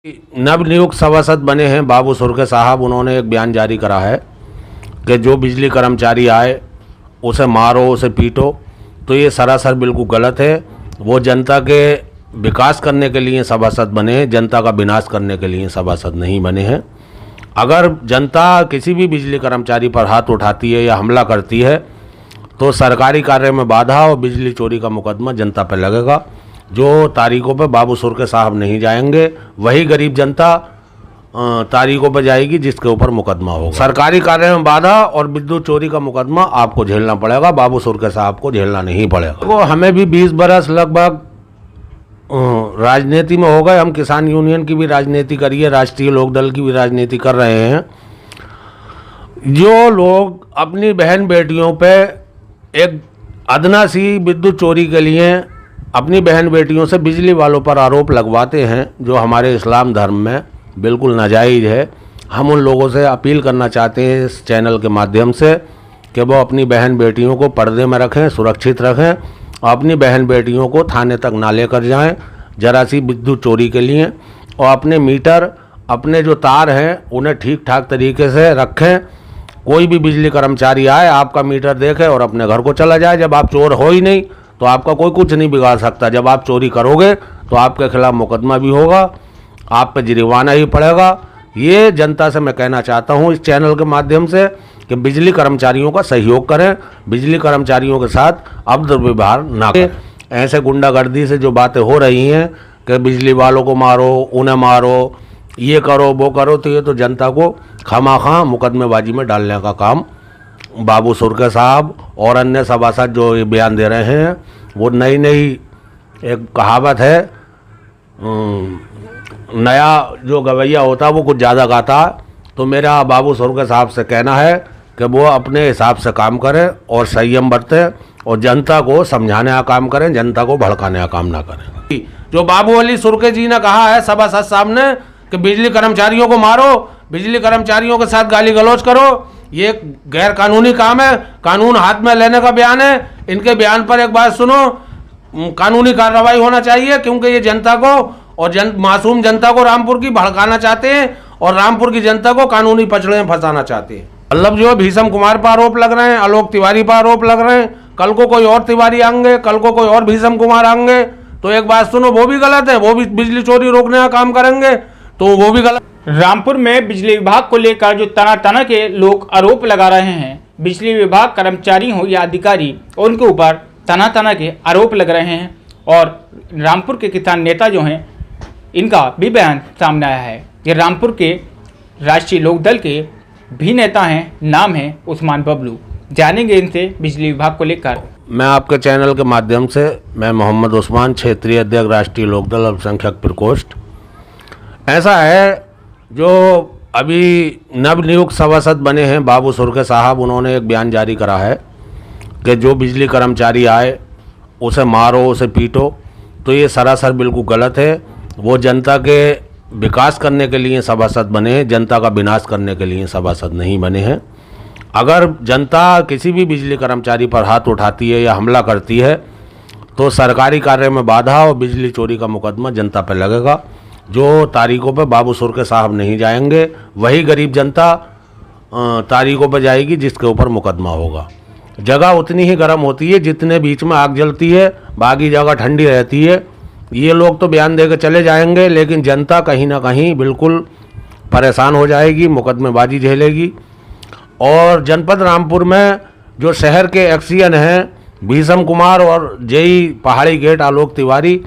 नवनियुक्त सभासद बने हैं बाबू सुरके साहब। उन्होंने एक बयान जारी करा है कि जो बिजली कर्मचारी आए उसे मारो, उसे पीटो। तो ये सरासर बिल्कुल गलत है। वो जनता के विकास करने के लिए सभासद बने हैं, जनता का विनाश करने के लिए सभासद नहीं बने हैं। अगर जनता किसी भी बिजली कर्मचारी पर हाथ उठाती है या हमला करती है तो सरकारी कार्य में बाधा और बिजली चोरी का मुकदमा जनता पर लगेगा। जो तारीखों पे बाबू सुरके साहब नहीं जाएंगे वही गरीब जनता तारीखों पे जाएगी जिसके ऊपर मुकदमा होगा। सरकारी कार्य में बाधा और विद्युत चोरी का मुकदमा आपको झेलना पड़ेगा, बाबू सुरके साहब को झेलना नहीं पड़ेगा। तो हमें भी 20 बरस लगभग राजनीति में हो गए। हम किसान यूनियन की भी राजनीति करिए, राष्ट्रीय लोकदल की भी राजनीति कर रहे हैं। जो लोग अपनी बहन बेटियों पे एक अदना सी विद्युत चोरी के लिए अपनी बहन बेटियों से बिजली वालों पर आरोप लगवाते हैं, जो हमारे इस्लाम धर्म में बिल्कुल नाजायज़ है। हम उन लोगों से अपील करना चाहते हैं इस चैनल के माध्यम से कि वो अपनी बहन बेटियों को पर्दे में रखें, सुरक्षित रखें और अपनी बहन बेटियों को थाने तक ना लेकर जाएं जरा सी विद्युत चोरी के लिए। और अपने मीटर, अपने जो तार हैं उन्हें ठीक ठाक तरीके से रखें। कोई भी बिजली कर्मचारी आए, आपका मीटर देखे और अपने घर को चला जाए। जब आप चोर हो ही नहीं तो आपका कोई कुछ नहीं बिगाड़ सकता। जब आप चोरी करोगे तो आपके खिलाफ मुकदमा भी होगा, आप पे जुर्माना ही पड़ेगा। ये जनता से मैं कहना चाहता हूँ इस चैनल के माध्यम से कि बिजली कर्मचारियों का सहयोग करें, बिजली कर्मचारियों के साथ अभद्र ना करें। ऐसे गुंडागर्दी से जो बातें हो रही हैं कि बिजली वालों को मारो, उन्हें मारो, ये करो वो करो, तो ये तो जनता को खामाखा मुकदमेबाजी में डालने का काम बाबू सुरके साहब और अन्य सभासद जो ये बयान दे रहे हैं। वो नई एक कहावत है, नया जो गवैया होता है वो कुछ ज़्यादा गाता। तो मेरा बाबू सुरके साहब से कहना है कि वो अपने हिसाब से काम करें और संयम बरतें और जनता को समझाने का काम करें, जनता को भड़काने का काम ना करें। जो बाबू अली सुरके जी ने कहा है सभासद साहब ने कि बिजली कर्मचारियों को मारो, बिजली कर्मचारियों के साथ गाली गलौज करो, ये गैर कानूनी काम है। कानून हाथ में लेने का बयान है। इनके बयान पर एक बात सुनो, कानूनी कार्रवाई होना चाहिए, क्योंकि ये जनता को और मासूम जनता को रामपुर की भड़काना चाहते हैं और रामपुर की जनता को कानूनी पचड़े में फंसाना चाहते हैं। मतलब जो भीषम कुमार पर आरोप लग रहे हैं, आलोक तिवारी पर आरोप लग रहे हैं, कल को कोई और तिवारी आएंगे, कल को कोई और भीषम कुमार आएंगे, तो एक बात सुनो, वो भी गलत है। वो भी बिजली चोरी रोकने का काम करेंगे तो वो भी गलत। रामपुर में बिजली विभाग को लेकर जो तना के लोग आरोप लगा रहे हैं, बिजली विभाग कर्मचारी हो या अधिकारी, उनके ऊपर तना के आरोप लग रहे हैं। और रामपुर के किसान नेता जो हैं इनका भी बयान सामने आया है। ये रामपुर के राष्ट्रीय लोकदल के भी नेता हैं, नाम है उस्मान बबलू। जानेंगे इनसे बिजली विभाग को लेकर। मैं आपके चैनल के माध्यम से मैं मोहम्मद उस्मान, क्षेत्रीय अध्यक्ष राष्ट्रीय लोकदल अल्पसंख्यक प्रकोष्ठ। ऐसा है, जो अभी नवनियुक्त सभासद बने हैं बाबू सुरके साहब, उन्होंने एक बयान जारी करा है कि जो बिजली कर्मचारी आए उसे मारो, उसे पीटो। तो ये सरासर बिल्कुल गलत है। वो जनता के विकास करने के लिए सभासद बने हैं, जनता का विनाश करने के लिए सभासद नहीं बने हैं। अगर जनता किसी भी बिजली कर्मचारी पर हाथ उठाती है या हमला करती है तो सरकारी कार्य में बाधा और बिजली चोरी का मुकदमा जनता पर लगेगा। जो तारीखों पे बाबू सुरके साहब नहीं जाएंगे वही गरीब जनता तारीखों पे जाएगी जिसके ऊपर मुकदमा होगा। जगह उतनी ही गर्म होती है जितने बीच में आग जलती है, बाकी जगह ठंडी रहती है। ये लोग तो बयान दे के चले जाएंगे, लेकिन जनता कहीं ना कहीं बिल्कुल परेशान हो जाएगी, मुकदमेबाजी झेलेगी। और जनपद रामपुर में जो शहर के एक्सियन हैं भीषम कुमार और जेई पहाड़ी गेट आलोक तिवारी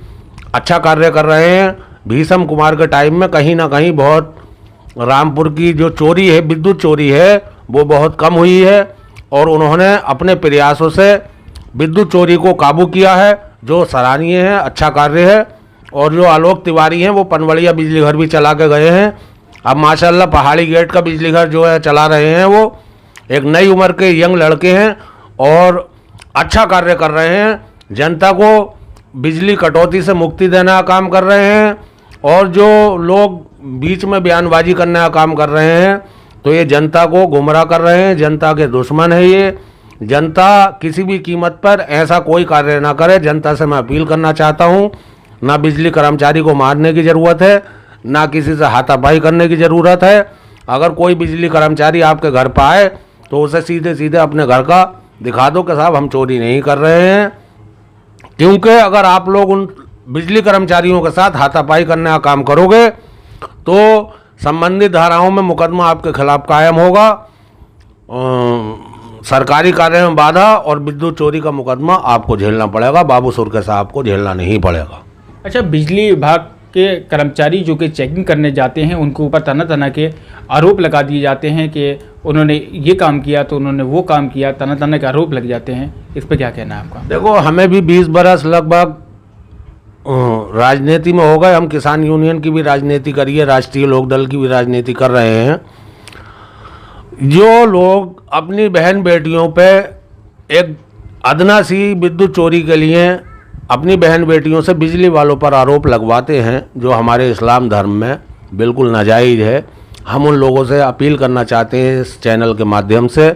अच्छा कार्य कर रहे हैं। भीषम कुमार के टाइम में कहीं ना कहीं बहुत रामपुर की जो चोरी है, विद्युत चोरी है, वो बहुत कम हुई है और उन्होंने अपने प्रयासों से विद्युत चोरी को काबू किया है, जो सराहनीय है, अच्छा कार्य है। और जो आलोक तिवारी हैं वो पनवड़िया बिजली घर भी चला के गए हैं। अब माशाल्लाह पहाड़ी गेट का बिजली घर जो है चला रहे हैं। वो एक नई उम्र के यंग लड़के हैं और अच्छा कार्य कर रहे हैं। जनता को बिजली कटौती से मुक्ति देने का काम कर रहे हैं। और जो लोग बीच में बयानबाजी करने का काम कर रहे हैं तो ये जनता को गुमराह कर रहे हैं, जनता के दुश्मन है ये। जनता किसी भी कीमत पर ऐसा कोई कार्य ना करे। जनता से मैं अपील करना चाहता हूँ, ना बिजली कर्मचारी को मारने की ज़रूरत है, ना किसी से हाथापाई करने की ज़रूरत है। अगर कोई बिजली कर्मचारी आपके घर पर आए तो उसे सीधे सीधे अपने घर का दिखा दो कि साहब हम चोरी नहीं कर रहे हैं, क्योंकि अगर आप लोग उन बिजली कर्मचारियों के साथ हाथापाई करने का काम करोगे तो संबंधित धाराओं में मुकदमा आपके खिलाफ कायम होगा। सरकारी कार्य में बाधा और विद्युत चोरी का मुकदमा आपको झेलना पड़ेगा, बाबू सुरके साहब को झेलना नहीं पड़ेगा। अच्छा, बिजली विभाग के कर्मचारी जो कि चेकिंग करने जाते हैं उनके ऊपर तरह तरह के आरोप लगा दिए जाते हैं कि उन्होंने ये काम किया तो उन्होंने वो काम किया, तरह तरह के आरोप लग जाते हैं। इस पर क्या कहना है आपका? देखो, हमें भी 20 बरस लगभग राजनीति में हो गए। हम किसान यूनियन की भी राजनीति करिए, राष्ट्रीय लोकदल की भी राजनीति कर रहे हैं। जो लोग अपनी बहन बेटियों पे एक अदना सी विद्युत चोरी के लिए अपनी बहन बेटियों से बिजली वालों पर आरोप लगवाते हैं, जो हमारे इस्लाम धर्म में बिल्कुल नाजायज़ है, हम उन लोगों से अपील करना चाहते हैं इस चैनल के माध्यम से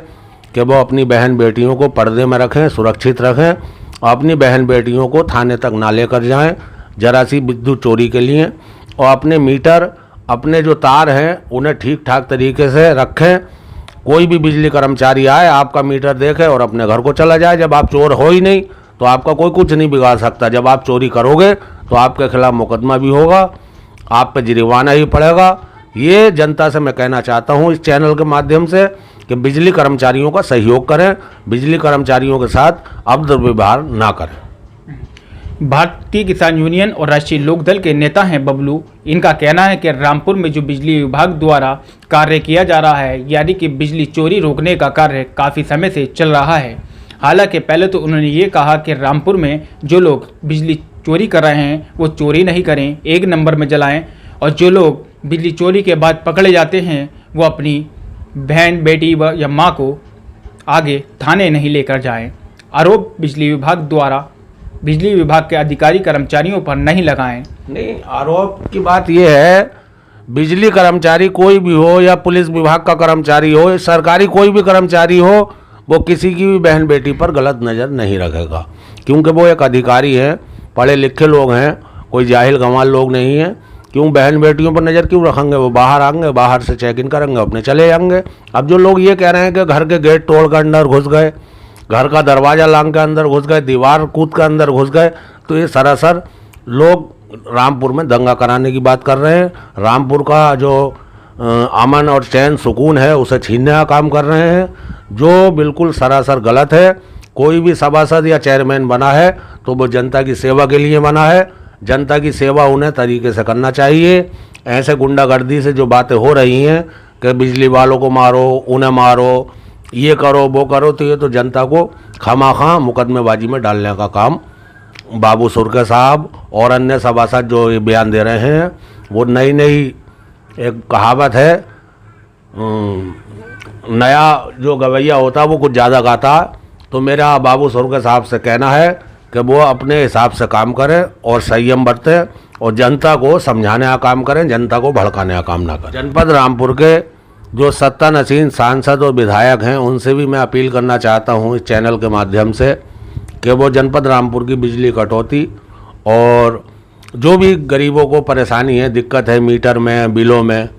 कि वो अपनी बहन बेटियों को पर्दे में रखें, सुरक्षित रखें और अपनी बहन बेटियों को थाने तक ना लेकर जाएं जरा सी विद्युत चोरी के लिए, और अपने मीटर, अपने जो तार हैं उन्हें ठीक ठाक तरीके से रखें। कोई भी बिजली कर्मचारी आए, आपका मीटर देखे और अपने घर को चला जाए। जब आप चोर हो ही नहीं तो आपका कोई कुछ नहीं बिगाड़ सकता। जब आप चोरी करोगे तो आपके खिलाफ मुकदमा भी होगा, आप पे जुर्माना ही पड़ेगा। ये जनता से मैं कहना चाहता हूँ इस चैनल के माध्यम से कि बिजली कर्मचारियों का सहयोग करें, बिजली कर्मचारियों के साथ अभद्र ना करें। भारतीय किसान यूनियन और राष्ट्रीय लोकदल के नेता हैं बबलू। इनका कहना है कि रामपुर में जो बिजली विभाग द्वारा कार्य किया जा रहा है, यानी कि बिजली चोरी रोकने का कार्य काफ़ी समय से चल रहा है। हालांकि पहले तो उन्होंने ये कहा कि रामपुर में जो लोग बिजली चोरी कर रहे हैं वो चोरी नहीं करें, 1 नंबर में जलाएं, और जो लोग बिजली चोरी के बाद पकड़े जाते हैं वो अपनी बहन, बेटी या माँ को आगे थाने नहीं लेकर जाएं। आरोप बिजली विभाग द्वारा बिजली विभाग के अधिकारी कर्मचारियों पर नहीं लगाएं। नहीं, आरोप की बात यह है, बिजली कर्मचारी कोई भी हो या पुलिस विभाग का कर्मचारी हो, सरकारी कोई भी कर्मचारी हो, वो किसी की भी बहन बेटी पर गलत नज़र नहीं रखेगा, क्योंकि वो एक अधिकारी हैं, पढ़े लिखे लोग हैं, कोई जाहिल गंवार लोग नहीं हैं। क्यों बहन बेटियों पर नज़र क्यों रखेंगे? वो बाहर आएंगे, बाहर से चेक इन करेंगे, अपने चले जाएंगे। अब जो लोग ये कह रहे हैं कि घर के गेट तोड़ कर अंदर घुस गए, घर का दरवाज़ा लांग के अंदर घुस गए, दीवार कूद कर अंदर घुस गए, तो ये सरासर लोग रामपुर में दंगा कराने की बात कर रहे हैं। रामपुर का जो अमन और चैन सुकून है उसे छीनने का काम कर रहे हैं, जो बिल्कुल सरासर गलत है। कोई भी सभासद या चेयरमैन बना है तो वो जनता की सेवा के लिए बना है, जनता की सेवा उन्हें तरीके से करना चाहिए। ऐसे गुंडागर्दी से जो बातें हो रही हैं कि बिजली वालों को मारो, उन्हें मारो, ये करो वो करो, तो ये तो जनता को खामाखा मुकदमेबाजी में डालने का काम बाबू सुरके साहब और अन्य सभासद जो ये बयान दे रहे हैं, वो नई एक कहावत है, नया जो गवैया होता है वो कुछ ज़्यादा गाता। तो मेरा बाबू सुरके साहब से कहना है कि वो अपने हिसाब से काम करें और संयम बरतें और जनता को समझाने का काम करें, जनता को भड़काने का काम ना करें। जनपद रामपुर के जो सत्तानसीन सांसद और विधायक हैं उनसे भी मैं अपील करना चाहता हूं इस चैनल के माध्यम से कि वो जनपद रामपुर की बिजली कटौती और जो भी गरीबों को परेशानी है, दिक्कत है मीटर में, बिलों में,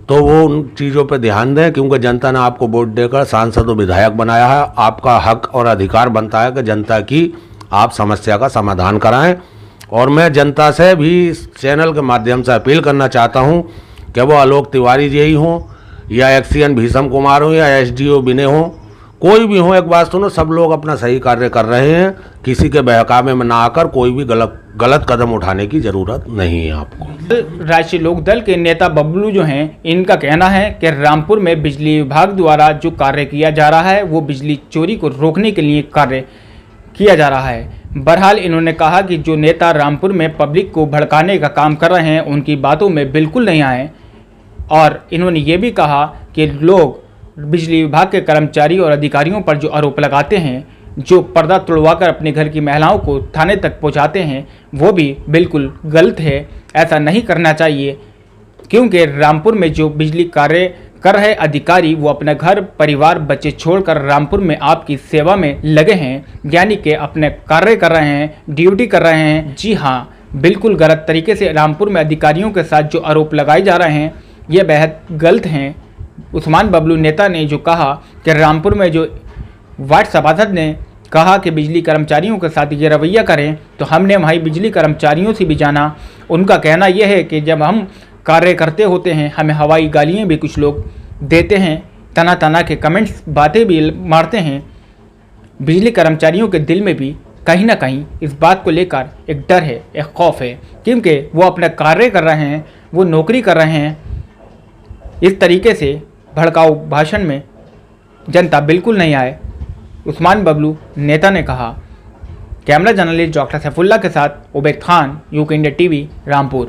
तो वो उन चीज़ों पे ध्यान दें, क्योंकि जनता ने आपको वोट देकर सांसद और विधायक बनाया है। आपका हक और अधिकार बनता है कि जनता की आप समस्या का समाधान कराएं। और मैं जनता से भी इस चैनल के माध्यम से अपील करना चाहता हूं कि वो आलोक तिवारी जी ही हों या एक्सीएन भीषम कुमार हो या एसडीओ विनय हो, कोई भी हो, एक बात सुनो, सब लोग अपना सही कार्य कर रहे हैं। किसी के बहकावे में ना आकर कोई भी गलत कदम उठाने की ज़रूरत नहीं है आपको। राष्ट्रीय लोकदल के नेता बबलू जो हैं, इनका कहना है कि रामपुर में बिजली विभाग द्वारा जो कार्य किया जा रहा है वो बिजली चोरी को रोकने के लिए कार्य किया जा रहा है। बहरहाल इन्होंने कहा कि जो नेता रामपुर में पब्लिक को भड़काने का काम कर रहे हैं उनकी बातों में बिल्कुल नहीं आए। और इन्होंने ये भी कहा कि लोग बिजली विभाग के कर्मचारी और अधिकारियों पर जो आरोप लगाते हैं, जो पर्दा तुड़वाकर अपने घर की महिलाओं को थाने तक पहुंचाते हैं, वो भी बिल्कुल गलत है। ऐसा नहीं करना चाहिए, क्योंकि रामपुर में जो बिजली कार्य कर रहे अधिकारी वो अपना घर परिवार बच्चे छोड़कर रामपुर में आपकी सेवा में लगे हैं, यानी कि अपने कार्य कर रहे हैं, ड्यूटी कर रहे हैं। जी हाँ, बिल्कुल गलत तरीके से रामपुर में अधिकारियों के साथ जो आरोप लगाए जा रहे हैं ये बेहद गलत हैं। उस्मान बबलू नेता ने जो कहा कि रामपुर में जो वार्ड सभासद ने कहा कि बिजली कर्मचारियों के साथ ये रवैया करें, तो हमने वहीं बिजली कर्मचारियों से भी जाना। उनका कहना यह है कि जब हम कार्य करते होते हैं हमें हवाई गालियाँ भी कुछ लोग देते हैं, तना तना के कमेंट्स बातें भी मारते हैं। बिजली कर्मचारियों के दिल में भी कहीं ना कहीं इस बात को लेकर एक डर है, एक खौफ है, क्योंकि वो अपना कार्य कर रहे हैं, वो नौकरी कर रहे हैं। इस तरीके से भड़काऊ भाषण में जनता बिल्कुल नहीं आए, उस्मान बबलू नेता ने कहा। कैमरा जर्नलिस्ट डॉक्टर सैफुल्ला के साथ Ubaid Khan, UK India TV, Rampur.